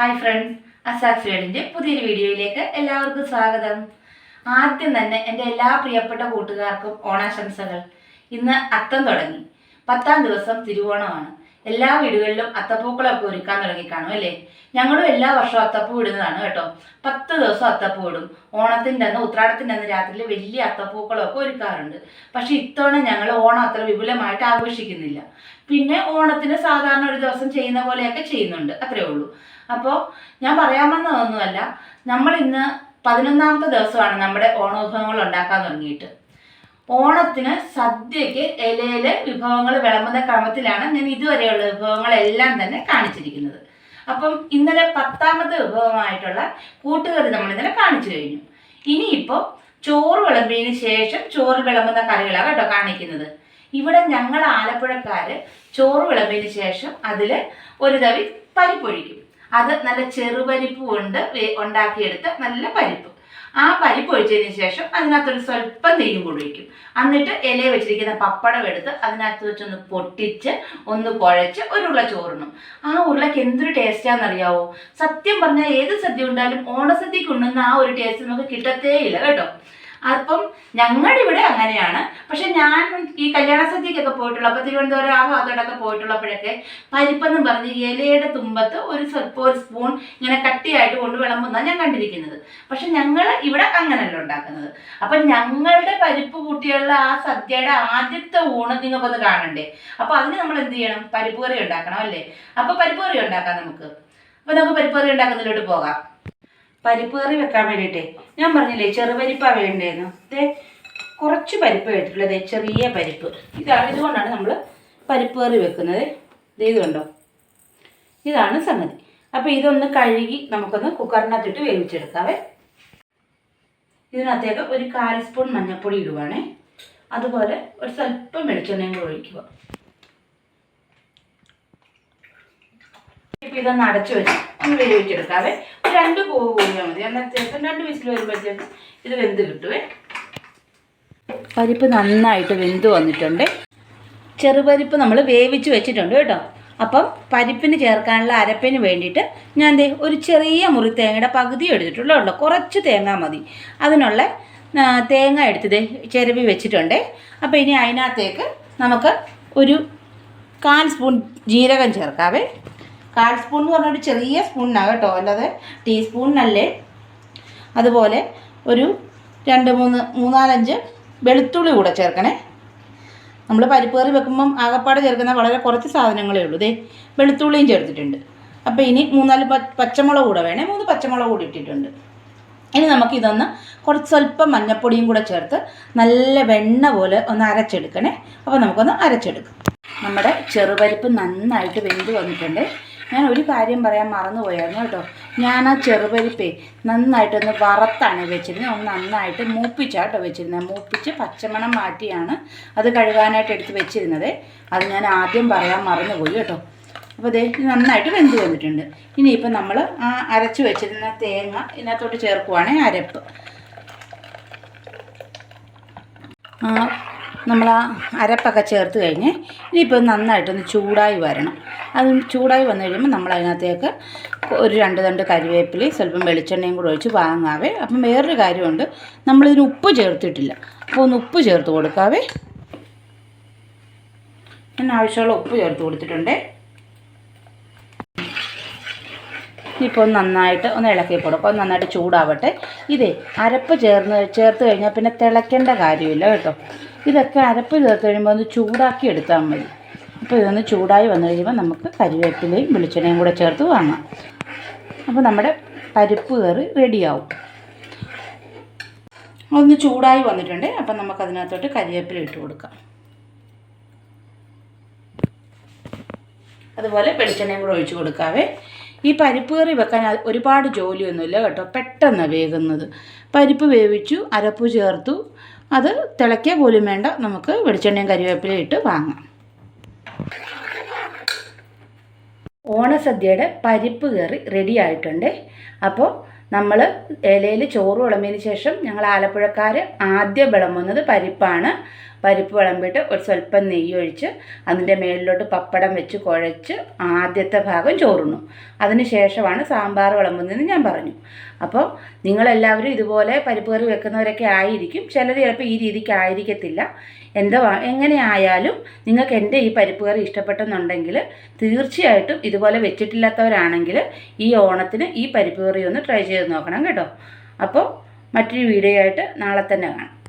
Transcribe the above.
Hi friends, അസാക്സ് വേൾഡിൻ്റെ പുതിയൊരു വീഡിയോയിലേക്ക് എല്ലാവർക്കും സ്വാഗതം. ആദ്യം തന്നെ എൻ്റെ എല്ലാ പ്രിയപ്പെട്ട കൂട്ടുകാർക്കും ഓണാശംസകൾ. ഇന്ന് അത്തം തുടങ്ങി, 10ാം ദിവസം തിരുവോണമാണ്. എല്ലാ വീടുകളിലും അത്തപ്പൂക്കളൊക്കെ ഒരുക്കാൻ തുടങ്ങി കാണും അല്ലേ? ഞങ്ങളും എല്ലാ വർഷവും അത്തപ്പൂ ഇടുന്നതാണ് കേട്ടോ. 10 ദിവസം അത്തപ്പൂ ഇടും. ഓണത്തിൻ്റെ അന്ന്, ഉത്രാടത്തിൻ്റെ അന്ന് രാത്രിയിൽ വലിയ അത്തപ്പൂക്കളമൊക്കെ ഒരുക്കാറുണ്ട്. പക്ഷെ ഇത്തവണ ഞങ്ങൾ ഓണം അത്ര വിപുലമായിട്ട് ആഘോഷിക്കുന്നില്ല. പിന്നെ ഓണത്തിന് സാധാരണ ഒരു ദിവസം ചെയ്യുന്ന പോലെയൊക്കെ ചെയ്യുന്നുണ്ട്, അത്രേ ഉള്ളൂ. അപ്പോൾ ഞാൻ പറയാമെന്നതൊന്നുമല്ല, നമ്മൾ ഇന്ന് 11ാമത്തെ ദിവസമാണ് നമ്മുടെ ഓണവിഭവങ്ങൾ ഉണ്ടാക്കാൻ തുടങ്ങിയിട്ട്. ഓണത്തിന് സദ്യയ്ക്ക് ഇലയിൽ വിഭവങ്ങൾ വിളമ്പുന്ന ക്രമത്തിലാണ് ഞാൻ ഇതുവരെയുള്ള വിഭവങ്ങളെല്ലാം തന്നെ കാണിച്ചിരിക്കുന്നത്. അപ്പം ഇന്നലെ 10ാമത്തെ വിഭവമായിട്ടുള്ള കൂട്ടുകറി നമ്മൾ ഇന്നലെ കാണിച്ചു കഴിഞ്ഞു. ഇനിയിപ്പോൾ ചോറ് വിളമ്പിയതിന് ശേഷം ചോറ് വിളമ്പുന്ന കറികളാണ് കേട്ടോ കാണിക്കുന്നത്. ഇവിടെ ഞങ്ങൾ ആലപ്പുഴക്കാർ ചോറ് വിളമ്പിയതിന് ശേഷം അതിൽ ഒരു തവി പരിപ്പൊഴിക്കും. അത് നല്ല ചെറുപരിപ്പ് കൊണ്ട് ഉണ്ടാക്കിയെടുത്ത നല്ല പരിപ്പ്. ആ പരിപ്പ് ഒഴിച്ചതിന് ശേഷം അതിനകത്തൊരു സ്വല്പം നെയ്യും കൂടി ഒഴിക്കും. എന്നിട്ട് ഇല വെച്ചിരിക്കുന്ന പപ്പടം എടുത്ത് അതിനകത്ത് വെച്ചൊന്ന് പൊട്ടിച്ച് ഒന്ന് കുഴച്ച് ഒരു ഉരുള ചോറിനും. ആ ഉരുളയ്ക്ക് എന്തൊരു ടേസ്റ്റാണെന്നറിയാവോ? സത്യം പറഞ്ഞാൽ ഏത് സദ്യ ഉണ്ടായാലും ഓണസദ്യക്ക് ഉണ്ണുന്ന ആ ഒരു ടേസ്റ്റ് നമുക്ക് കിട്ടത്തേ ഇല്ല കേട്ടോ. അപ്പം ഞങ്ങളുടെ ഇവിടെ അങ്ങനെയാണ്. പക്ഷെ ഞാൻ ഈ കല്യാണ സദ്യക്കൊക്കെ പോയിട്ടുള്ള, അപ്പോൾ തിരുവനന്തപുരം ആ ഭാഗത്തോടൊക്കെ പോയിട്ടുള്ളപ്പോഴൊക്കെ പരിപ്പെന്നും പറഞ്ഞ് ഇലയുടെ തുമ്പത്ത് ഒരു സ്പൂൺ ഇങ്ങനെ കട്ടിയായിട്ട് കൊണ്ട് വിളമ്പുന്നതാണ് ഞാൻ കണ്ടിരിക്കുന്നത്. പക്ഷെ ഞങ്ങൾ ഇവിടെ അങ്ങനെയല്ല ഉണ്ടാക്കുന്നത്. അപ്പം ഞങ്ങളുടെ പരിപ്പ് കൂട്ടിയുള്ള ആ സദ്യയുടെ ആദ്യത്തെ ഊണ് നിങ്ങൾക്കൊന്ന് കാണണ്ടേ? അപ്പോൾ അതിന് നമ്മൾ എന്ത് ചെയ്യണം? പരിപ്പ് കറി ഉണ്ടാക്കണം അല്ലേ? അപ്പോൾ പരിപ്പ് കറി ഉണ്ടാക്കാം നമുക്ക്. അപ്പോൾ നമുക്ക് പരിപ്പ് കറി ഉണ്ടാക്കുന്നതിലോട്ട് പോകാം. പരിപ്പ് കറി വെക്കാൻ വേണ്ടിയിട്ടേ ഞാൻ പറഞ്ഞില്ലേ ചെറുപരിപ്പാണ് വേണ്ടതെന്ന്. കുറച്ച് പരിപ്പ് ഇട്ടിട്ടുള്ളത്, ചെറിയ പരിപ്പ്. ഇതുകൊണ്ടാണ് നമ്മൾ പരിപ്പ് കറി വെക്കുന്നത്. ഇത് കണ്ടോ, ഇതാണ് സംഗതി. അപ്പോൾ ഇതൊന്ന് കഴുകി നമുക്കൊന്ന് കുക്കറിനകത്തിട്ട് വേവിച്ചെടുക്കാവേ. ഇതിനകത്തേക്ക് ഒരു 1/4 സ്പൂൺ മഞ്ഞൾപ്പൊടി ഇടുവാണേ. അതുപോലെ ഒരു സ്വല്പം വെളിച്ചെണ്ണയും കൂടെ ഒഴിക്കുക. ഇപ്പം ഇതൊന്ന് അടച്ചു വെച്ച് ഒന്ന് വേവിച്ചെടുക്കാവേ. ഒരു 2 കൂവ് കൂടിയാൽ മതി. അന്നേരത്തേക്കും 2 വിസിൽ വരുമ്പോഴത്തേക്കും ഇത് വെന്ത് കിട്ടുവേ. പരിപ്പ് നന്നായിട്ട് വെന്ത് വന്നിട്ടുണ്ട്. ചെറുപരിപ്പ് നമ്മൾ വേവിച്ച് വെച്ചിട്ടുണ്ട് കേട്ടോ. അപ്പം പരിപ്പിന് ചേർക്കാനുള്ള അരപ്പിന് വേണ്ടിയിട്ട് ഞാൻ ഒരു ചെറിയ മുറി തേങ്ങയുടെ പകുതി എടുത്തിട്ടുള്ളൂ. കുറച്ച് തേങ്ങ മതി. അതിനുള്ള തേങ്ങ എടുത്തത് ചിരവി വെച്ചിട്ടുണ്ട്. അപ്പോൾ ഇനി അതിനകത്തേക്ക് നമുക്ക് ഒരു 1/4 സ്പൂൺ ജീരകം ചേർക്കാവേ. 1/4 സ്പൂൺ എന്ന് പറഞ്ഞൊരു ചെറിയ സ്പൂണിനാണ് കേട്ടോ, അല്ലാതെ ടീസ്പൂണിനല്ലേ. അതുപോലെ ഒരു 2-3-4-5 വെളുത്തുള്ളി കൂടെ ചേർക്കണേ. നമ്മൾ പരിപ്പ് കറി വെക്കുമ്പം ആകപ്പാടെ ചേർക്കുന്ന വളരെ കുറച്ച് സാധനങ്ങളേ ഉള്ളൂ. വെളുത്തുള്ളിയും ചേർത്തിട്ടുണ്ട്. അപ്പോൾ ഇനി 3-4 പച്ചമുളക് കൂടെ വേണേ, 3 പച്ചമുളക് കൂടി ഇട്ടിട്ടുണ്ട്. ഇനി നമുക്കിതൊന്ന് സ്വല്പം മഞ്ഞൾപ്പൊടിയും കൂടെ ചേർത്ത് നല്ല വെണ്ണ പോലെ ഒന്ന് അരച്ചെടുക്കണേ. അപ്പോൾ നമുക്കൊന്ന് അരച്ചെടുക്കാം. നമ്മുടെ ചെറുപരിപ്പ് നന്നായിട്ട് വെന്ത് വന്നിട്ടുണ്ട്. ഞാൻ ഒരു കാര്യം പറയാൻ മറന്നുപോയായിരുന്നു കേട്ടോ. ഞാൻ ആ ചെറുപരിപ്പേ നന്നായിട്ടൊന്ന് വറുത്താണ് വെച്ചിരുന്നത്. ഒന്ന് നന്നായിട്ട് മൂപ്പിച്ചാട്ടോ വെച്ചിരുന്നത്. മൂപ്പിച്ച് പച്ചമണം മാറ്റിയാണ് അത് കഴുകാനായിട്ട് എടുത്ത് വെച്ചിരുന്നത്. അത് ഞാൻ ആദ്യം പറയാൻ മറന്നുപോയി കേട്ടോ. അപ്പോൾ നന്നായിട്ട് വെന്ത് വന്നിട്ടുണ്ട്. ഇനിയിപ്പോൾ നമ്മൾ ആ അരച്ച് വെച്ചിരുന്ന തേങ്ങ ഇതിനകത്തോട്ട് ചേർക്കുവാണേ, അരപ്പ്. നമ്മൾ ആ അരപ്പൊക്കെ ചേർത്ത് കഴിഞ്ഞ് ഇനിയിപ്പോൾ നന്നായിട്ടൊന്ന് ചൂടായി വരണം. അത് ചൂടായി വന്നു കഴിയുമ്പോൾ നമ്മൾ അതിനകത്തേക്ക് ഒരു 2 തണ്ട് കരിവേപ്പിലയും സ്വല്പം വെളിച്ചെണ്ണയും കൂടെ ഒഴിച്ച് വാങ്ങാവേ. അപ്പം വേറൊരു കാര്യമുണ്ട്, നമ്മളിതിന് ഉപ്പ് ചേർത്തിട്ടില്ല. അപ്പോൾ ഒന്ന് ഉപ്പ് ചേർത്ത് കൊടുക്കാവേ. ഞാൻ ആവശ്യമുള്ള ഉപ്പ് ചേർത്ത് കൊടുത്തിട്ടുണ്ടേ. ഇപ്പോൾ നന്നായിട്ട് ഒന്ന് ഇളക്കി കൊടുക്കുക. നന്നായിട്ട് ചൂടാവട്ടെ. അരപ്പ് ചേർത്ത് കഴിഞ്ഞാൽ പിന്നെ തിളയ്ക്കേണ്ട കാര്യമില്ല കേട്ടോ. ഇതൊക്കെ അരപ്പ് ചേർത്ത് കഴിയുമ്പോൾ ഒന്ന് ചൂടാക്കി എടുത്താൽ മതി. അപ്പോൾ ഇതൊന്ന് ചൂടായി വന്നു കഴിയുമ്പോൾ നമുക്ക് കരിവേപ്പിലയും വെളിച്ചെണ്ണയും കൂടെ ചേർത്ത് വാങ്ങാം. അപ്പോൾ നമ്മുടെ പരിപ്പ് കറി റെഡിയാവും. ഒന്ന് ചൂടായി വന്നിട്ടുണ്ട്. അപ്പം നമുക്കതിനകത്തോട്ട് കരിവേപ്പില ഇട്ട് കൊടുക്കാം. അതുപോലെ വെളിച്ചെണ്ണയും കൂടെ ഒഴിച്ച് കൊടുക്കാവേ. ഈ പരിപ്പ് കറി വെക്കാൻ ഒരുപാട് ജോലിയൊന്നുമില്ല കേട്ടോ, പെട്ടെന്ന് വേകുന്നത്. പരിപ്പ് വേവിച്ചു, അരപ്പ് ചേർത്തു, അത് തിളയ്ക്കുക പോലും വേണ്ട. നമുക്ക് വെളിച്ചെണ്ണയും കരിവേപ്പിലയും ഇട്ട് വാങ്ങാം. ഓണസദ്യയുടെ പരിപ്പ് കറി റെഡി ആയിട്ടുണ്ട്. അപ്പോൾ നമ്മൾ ഇലയിൽ ചോറ് വിളമ്പിയതിന് ശേഷം ഞങ്ങൾ ആലപ്പുഴക്കാർ ആദ്യം വിളമ്പുന്നത് പരിപ്പാണ്. പരിപ്പ് വിളമ്പിയിട്ട് ഒരു സ്വല്പം നെയ്യ് ഒഴിച്ച് അതിൻ്റെ മേളിലോട്ട് പപ്പടം വെച്ച് കുഴച്ച് ആദ്യത്തെ ഭാഗം ചോറുണ്ണു. അതിന് ശേഷമാണ് സാമ്പാർ വിളമ്പുന്നതെന്ന് ഞാൻ പറഞ്ഞു. അപ്പോൾ നിങ്ങളെല്ലാവരും ഇതുപോലെ പരിപ്പ് കറി വെക്കുന്നവരൊക്കെ ആയിരിക്കും. ചിലർ ചിലപ്പോൾ ഈ രീതിക്ക് ആയിരിക്കത്തില്ല. എങ്ങനെ ആയാലും നിങ്ങൾക്ക് എൻ്റെ ഈ പരിപ്പ് കറി ഇഷ്ടപ്പെട്ടെന്നുണ്ടെങ്കിൽ തീർച്ചയായിട്ടും ഇതുപോലെ വെച്ചിട്ടില്ലാത്തവരാണെങ്കിൽ ഈ ഓണത്തിന് ഈ പരിപ്പ് കറി ഒന്ന് ട്രൈ ചെയ്ത് നോക്കണം കേട്ടോ. അപ്പോൾ മറ്റൊരു വീഡിയോ ആയിട്ട് നാളെ തന്നെ കാണാം.